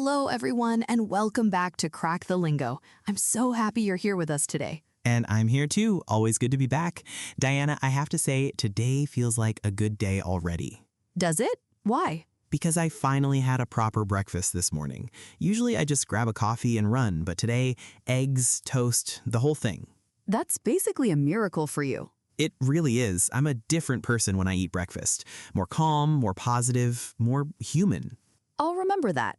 Hello, everyone, and welcome back to Crack the Lingo. I'm so happy you're here with us today. And I'm here too. Always good to be back. Diana, I have to say, today feels like a good day already. Does it? Why? Because I finally had a proper breakfast this morning. Usually I just grab a coffee and run, but today, eggs, toast, the whole thing. That's basically a miracle for you. It really is. I'm a different person when I eat breakfast. More calm, more positive, more human. I'll remember that.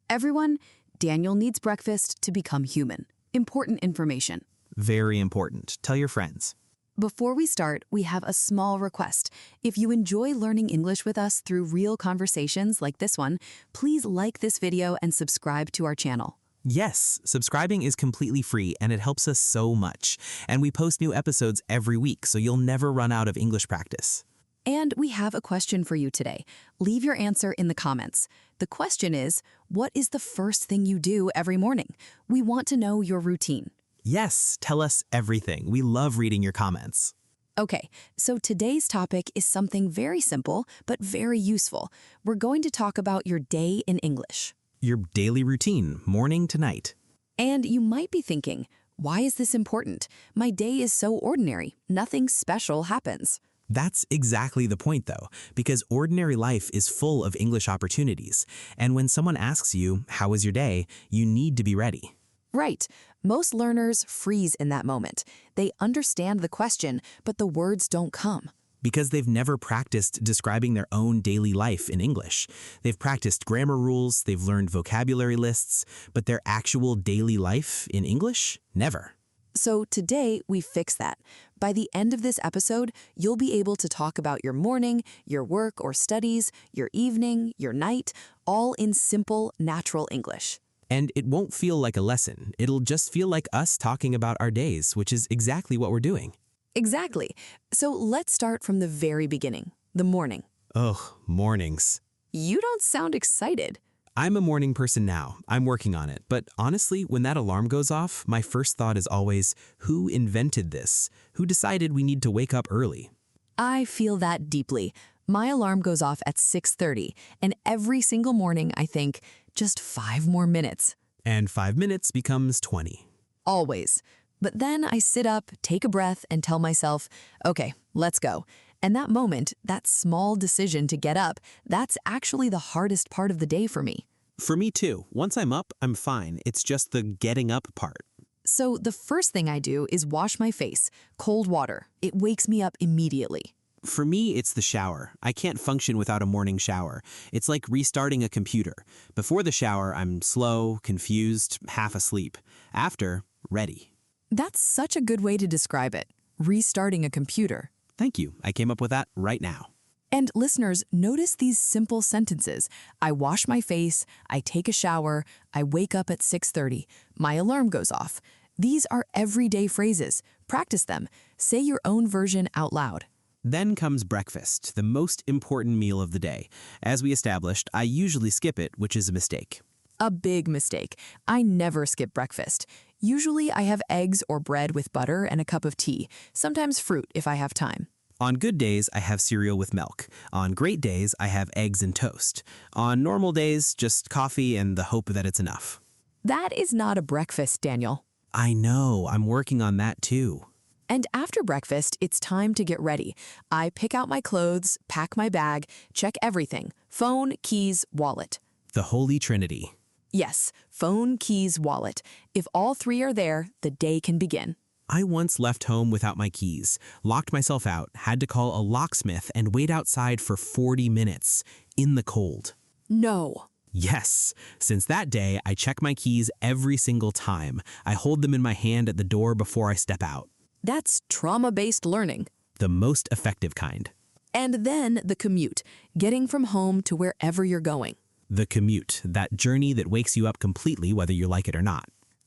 Everyone, Daniel needs breakfast to become human. Important information. Very important. Tell your friends. Before we start, we have a small request. If you enjoy learning English with us through real conversations like this one, please like this video and subscribe to our channel. Yes, subscribing is completely free and it helps us so much. And we post new episodes every week, so you'll never run out of English practice. And we have a question for you today. Leave your answer in the comments. The question is, what is the first thing you do every morning? We want to know your routine. Yes, tell us everything. We love reading your comments. Okay, so today's topic is something very simple, but very useful. We're going to talk about your day in English. Your daily routine, morning to night. And you might be thinking, why is this important? My day is so ordinary. Nothing special happens. That's exactly the point, though, because ordinary life is full of English opportunities. And when someone asks you, how was your day, you need to be ready. Right. Most learners freeze in that moment. They understand the question, but the words don't come. Because they've never practiced describing their own daily life in English. They've practiced grammar rules, they've learned vocabulary lists, but their actual daily life in English, never. So today, we fix that. By the end of this episode, you'll be able to talk about your morning, your work or studies, your evening, your night, all in simple, natural English. And it won't feel like a lesson. It'll just feel like us talking about our days, which is exactly what we're doing. Exactly. So let's start from the very beginning, the morning. Ugh, mornings. You don't sound excited. I'm a morning person now. I'm working on it. But honestly, when that alarm goes off, my first thought is always, who invented this? Who decided we need to wake up early? I feel that deeply. My alarm goes off at 6:30, and every single morning I think, just 5 more minutes. And 5 minutes becomes 20. Always. But then I sit up, take a breath, and tell myself, okay, let's go. And that moment, that small decision to get up, that's actually the hardest part of the day for me. For me too. Once I'm up, I'm fine. It's just the getting up part. So the first thing I do is wash my face. Cold water. It wakes me up immediately. For me, it's the shower. I can't function without a morning shower. It's like restarting a computer. Before the shower, I'm slow, confused, half asleep. After, ready. That's such a good way to describe it. Restarting a computer. Thank you. I came up with that right now. And listeners, notice these simple sentences. I wash my face, I take a shower, I wake up at 6:30, my alarm goes off. These are everyday phrases. Practice them. Say your own version out loud. Then comes breakfast, the most important meal of the day. As we established, I usually skip it, which is a mistake. A big mistake. I never skip breakfast. Usually I have eggs or bread with butter and a cup of tea, sometimes fruit if I have time. On good days, I have cereal with milk. On great days, I have eggs and toast. On normal days, just coffee and the hope that it's enough. That is not a breakfast, Daniel. I know, I'm working on that too. And after breakfast, it's time to get ready. I pick out my clothes, pack my bag, check everything. Phone, keys, wallet. The Holy Trinity. Yes, phone, keys, wallet. If all 3 are there, the day can begin. I once left home without my keys, locked myself out, had to call a locksmith and wait outside for 40 minutes, in the cold. No. Yes. Since that day, I check my keys every single time. I hold them in my hand at the door before I step out. That's trauma-based learning. The most effective kind. And then the commute, getting from home to wherever you're going. The commute, that journey that wakes you up completely whether you like it or not.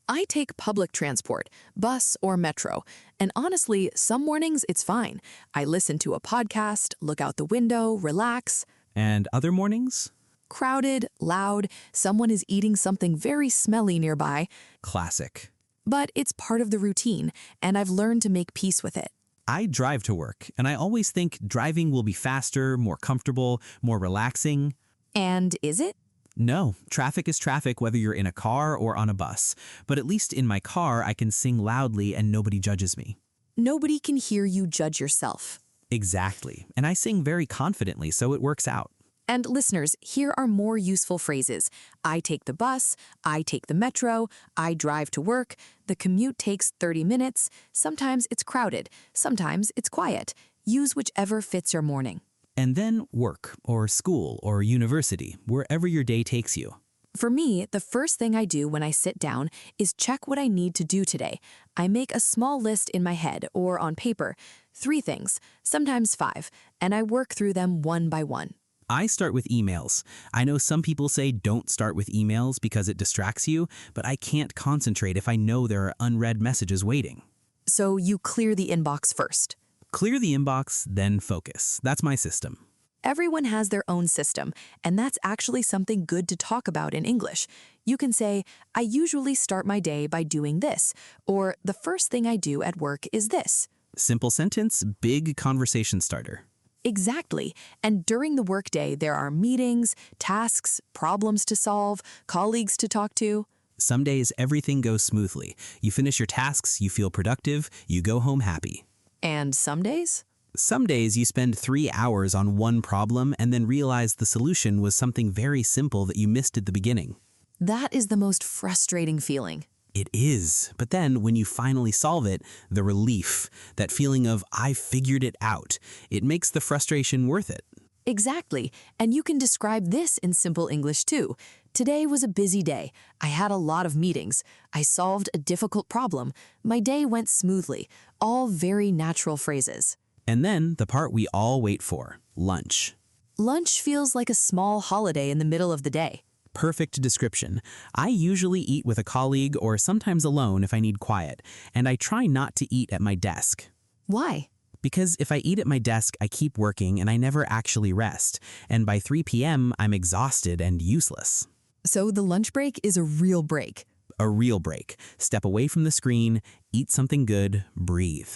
I take public transport, bus or metro, and honestly, some mornings it's fine. I listen to a podcast, look out the window, relax. And other mornings? Crowded, loud, someone is eating something very smelly nearby. Classic. But it's part of the routine, and I've learned to make peace with it. I drive to work, and I always think driving will be faster, more comfortable, more relaxing. And is it? No, traffic is traffic whether you're in a car or on a bus. But at least in my car, I can sing loudly and nobody judges me. Nobody can hear you judge yourself. Exactly. And I sing very confidently, so it works out. And listeners, here are more useful phrases. I take the bus, I take the metro, I drive to work, the commute takes 30 minutes, sometimes it's crowded, sometimes it's quiet. Use whichever fits your morning. And then work, or school, or university, wherever your day takes you. For me, the first thing I do when I sit down is check what I need to do today. I make a small list in my head or on paper, 3 things, sometimes 5, and I work through them one by one. I start with emails. I know some people say don't start with emails because it distracts you, but I can't concentrate if I know there are unread messages waiting. So you clear the inbox first. Clear the inbox, then focus. That's my system. Everyone has their own system, and that's actually something good to talk about in English. You can say, I usually start my day by doing this, or the first thing I do at work is this. Simple sentence, big conversation starter. Exactly. And during the workday, there are meetings, tasks, problems to solve, colleagues to talk to. Some days, everything goes smoothly. You finish your tasks, you feel productive, you go home happy. And some days? Some days you spend 3 hours on one problem and then realize the solution was something very simple that you missed at the beginning. That is the most frustrating feeling. It is, but then when you finally solve it, the relief, that feeling of I figured it out, it makes the frustration worth it. Exactly. And you can describe this in simple English too. Today was a busy day. I had a lot of meetings. I solved a difficult problem. My day went smoothly. All very natural phrases. And then the part we all wait for, lunch. Lunch feels like a small holiday in the middle of the day. Perfect description. I usually eat with a colleague or sometimes alone if I need quiet, and I try not to eat at my desk. Why? Because if I eat at my desk, I keep working and I never actually rest, and by 3 p.m., I'm exhausted and useless. So the lunch break is a real break. A real break. Step away from the screen, eat something good, breathe.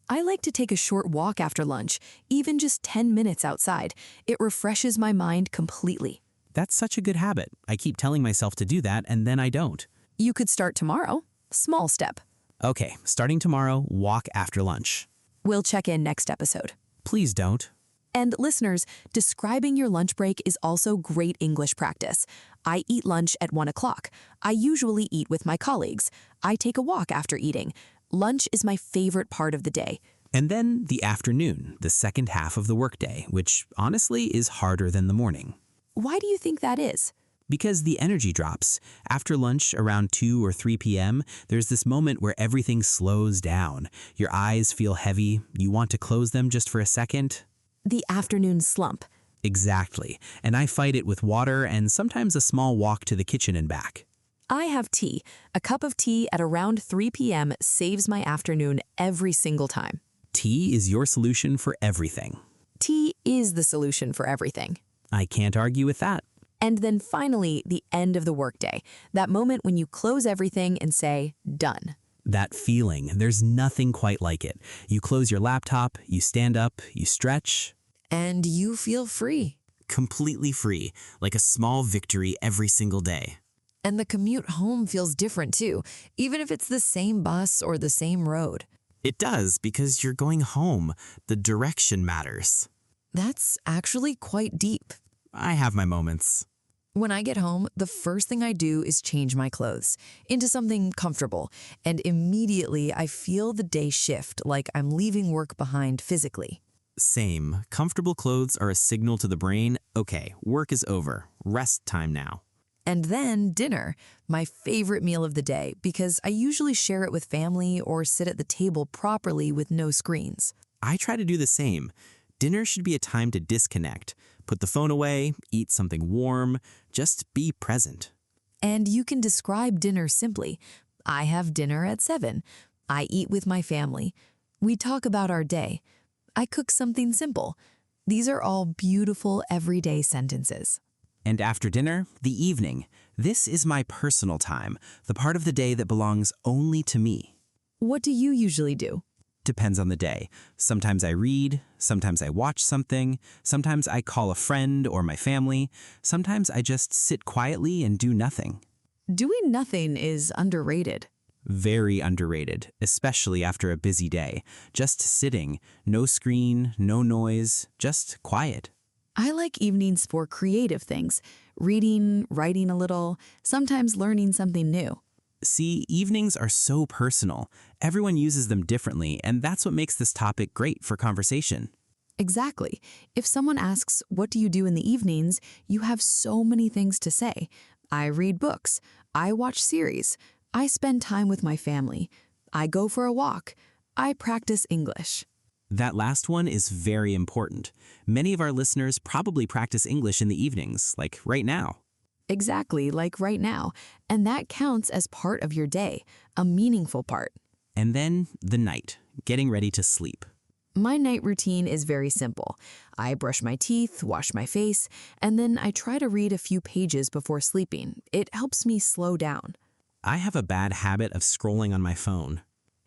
I like to take a short walk after lunch, even just 10 minutes outside. It refreshes my mind completely. That's such a good habit. I keep telling myself to do that, and then I don't. You could start tomorrow. Small step. Okay, starting tomorrow, walk after lunch. We'll check in next episode. Please don't. And listeners, describing your lunch break is also great English practice. I eat lunch at 1 o'clock. I usually eat with my colleagues. I take a walk after eating. Lunch is my favorite part of the day. And then the afternoon, the second half of the workday, which honestly is harder than the morning. Why do you think that is? Because the energy drops. After lunch, around 2 or 3 p.m., there's this moment where everything slows down. Your eyes feel heavy. You want to close them just for a second. The afternoon slump. Exactly. And I fight it with water and sometimes a small walk to the kitchen and back. I have tea. A cup of tea at around 3 p.m. saves my afternoon every single time. Tea is your solution for everything. Tea is the solution for everything. I can't argue with that. And then finally, the end of the workday. That moment when you close everything and say, done. That feeling, there's nothing quite like it. You close your laptop, you stand up, you stretch. And you feel free. Completely free, like a small victory every single day. And the commute home feels different too, even if it's the same bus or the same road. It does, because you're going home. The direction matters. That's actually quite deep. I have my moments. When I get home, the first thing I do is change my clothes into something comfortable, and immediately I feel the day shift, like I'm leaving work behind physically. Same. Comfortable clothes are a signal to the brain, okay, work is over. Rest time now. And then dinner, my favorite meal of the day, because I usually share it with family or sit at the table properly with no screens. I try to do the same. Dinner should be a time to disconnect. Put the phone away, eat something warm, just be present. And you can describe dinner simply. I have dinner at 7. I eat with my family. We talk about our day. I cook something simple. These are all beautiful everyday sentences. And after dinner, the evening. This is my personal time, the part of the day that belongs only to me. What do you usually do? depends on the day. Sometimes I read, sometimes I watch something, sometimes I call a friend or my family, sometimes I just sit quietly and do nothing. Doing nothing is underrated. Very underrated, especially after a busy day. Just sitting, no screen, no noise, just quiet. I like evenings for creative things, reading, writing a little, sometimes learning something new. See, evenings are so personal. Everyone uses them differently, and that's what makes this topic great for conversation. Exactly. If someone asks, what do you do in the evenings, you have so many things to say. I read books. I watch series. I spend time with my family. I go for a walk. I practice English. That last one is very important. Many of our listeners probably practice English in the evenings, like right now. Exactly, like right now. And that counts as part of your day, a meaningful part. And then the night, getting ready to sleep. My night routine is very simple. I brush my teeth, wash my face, and then I try to read a few pages before sleeping. It helps me slow down. I have a bad habit of scrolling on my phone.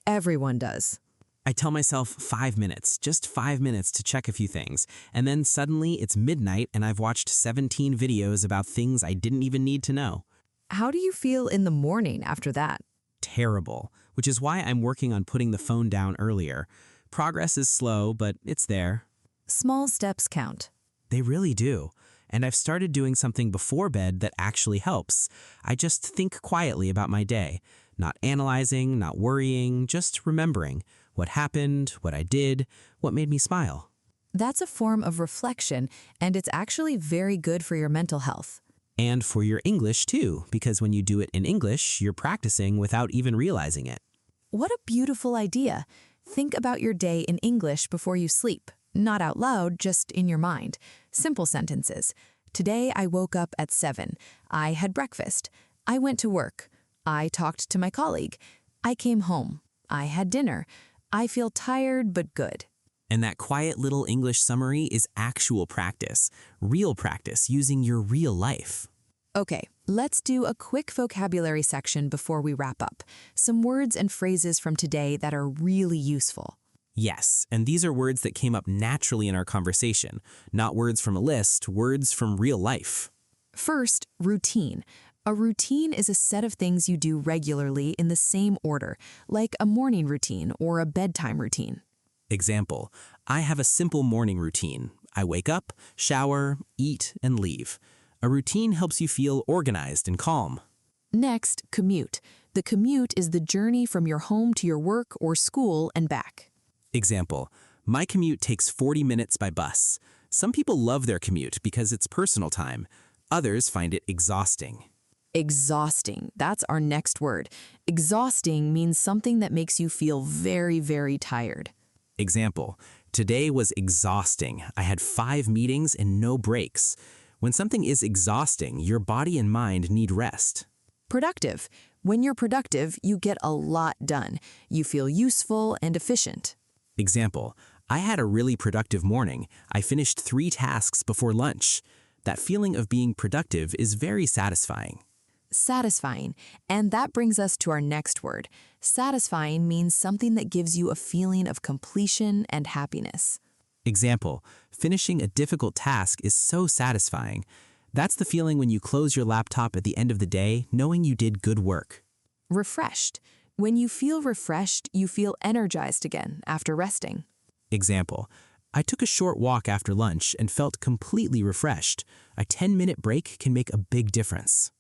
Everyone does. I tell myself 5 minutes, just 5 minutes to check a few things, and then suddenly it's midnight and I've watched 17 videos about things I didn't even need to know. How do you feel in the morning after that? Terrible, which is why I'm working on putting the phone down earlier. Progress is slow, but it's there. Small steps count. They really do. And I've started doing something before bed that actually helps. I just think quietly about my day, not analyzing, not worrying, just remembering what happened, what I did, what made me smile. That's a form of reflection, and it's actually very good for your mental health. And for your English too, because when you do it in English, you're practicing without even realizing it. What a beautiful idea. Think about your day in English before you sleep. Not out loud, just in your mind. Simple sentences. Today I woke up at 7. I had breakfast. I went to work. I talked to my colleague. I came home. I had dinner. I feel tired but good. And that quiet little English summary is actual practice, real practice using your real life. Okay, let's do a quick vocabulary section before we wrap up. Some words and phrases from today that are really useful. Yes, and these are words that came up naturally in our conversation, not words from a list, words from real life. First, routine. A routine is a set of things you do regularly in the same order, like a morning routine or a bedtime routine. Example, I have a simple morning routine. I wake up, shower, eat, and leave. A routine helps you feel organized and calm. Next, commute. The commute is the journey from your home to your work or school and back. Example, my commute takes 40 minutes by bus. Some people love their commute because it's personal time. Others find it exhausting. Exhausting. That's our next word. Exhausting means something that makes you feel very, very tired. Example, today was exhausting. I had 5 meetings and no breaks. When something is exhausting, your body and mind need rest. Productive. When you're productive, you get a lot done. You feel useful and efficient. Example, I had a really productive morning. I finished 3 tasks before lunch. That feeling of being productive is very satisfying. Satisfying. And that brings us to our next word. Satisfying means something that gives you a feeling of completion and happiness. Example, finishing a difficult task is so satisfying. That's the feeling when you close your laptop at the end of the day, knowing you did good work. Refreshed. When you feel refreshed, you feel energized again after resting. Example, I took a short walk after lunch and felt completely refreshed. A 10-minute break can make a big difference.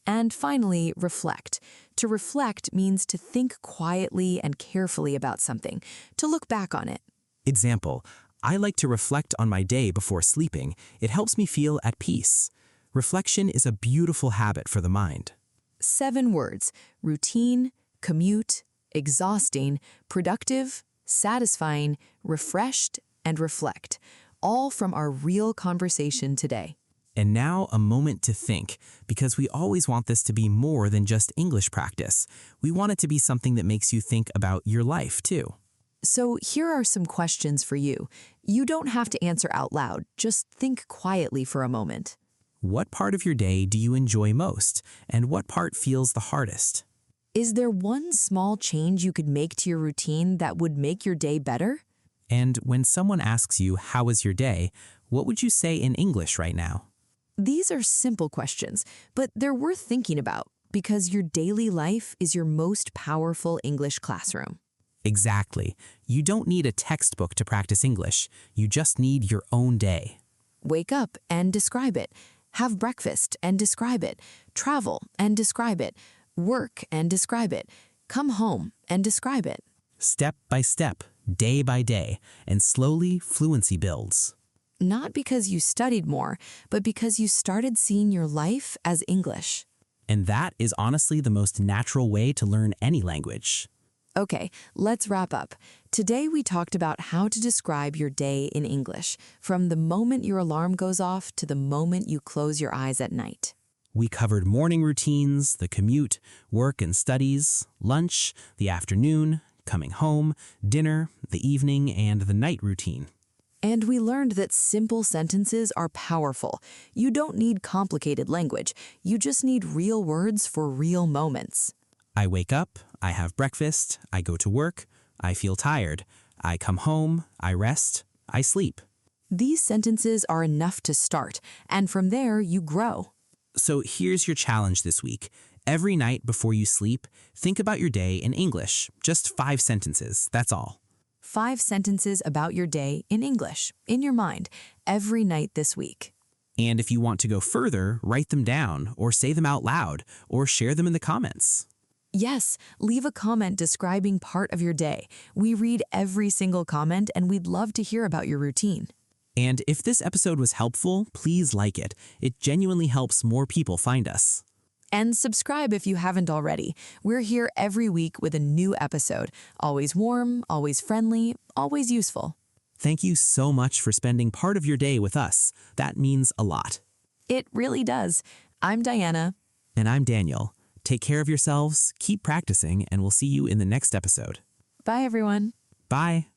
And finally, reflect. To reflect means to think quietly and carefully about something, to look back on it. Example, I like to reflect on my day before sleeping. It helps me feel at peace. Reflection is a beautiful habit for the mind. 7 words: routine, commute, exhausting, productive, satisfying, refreshed, and reflect, all from our real conversation today. And now a moment to think, because we always want this to be more than just English practice. We want it to be something that makes you think about your life too. So here are some questions for you. You don't have to answer out loud, just think quietly for a moment. What part of your day do you enjoy most, and what part feels the hardest? Is there one small change you could make to your routine that would make your day better? And when someone asks you, how was your day, what would you say in English right now? These are simple questions, but they're worth thinking about because your daily life is your most powerful English classroom. Exactly. You don't need a textbook to practice English. You just need your own day. Wake up and describe it. Have breakfast and describe it. Travel and describe it. Work and describe it. Come home and describe it. Step by step, day by day, and slowly fluency builds. Not because you studied more, but because you started seeing your life as English. And that is honestly the most natural way to learn any language. Okay, let's wrap up. Today we talked about how to describe your day in English, from the moment your alarm goes off to the moment you close your eyes at night. We covered morning routines, the commute, work and studies, lunch, the afternoon, coming home, dinner, the evening, and the night routine. And we learned that simple sentences are powerful. You don't need complicated language. You just need real words for real moments. I wake up, I have breakfast, I go to work, I feel tired, I come home, I rest, I sleep. These sentences are enough to start, and from there you grow. So here's your challenge this week. Every night before you sleep, think about your day in English. Just 5 sentences, that's all. 5 sentences about your day in English, in your mind, every night this week. And if you want to go further, write them down, or say them out loud, or share them in the comments. Yes, leave a comment describing part of your day. We read every single comment and we'd love to hear about your routine. And if this episode was helpful, please like it. It genuinely helps more people find us. And subscribe if you haven't already. We're here every week with a new episode. Always warm, always friendly, always useful. Thank you so much for spending part of your day with us. That means a lot. It really does. I'm Diana. And I'm Daniel. Take care of yourselves, keep practicing, and we'll see you in the next episode. Bye, everyone. Bye.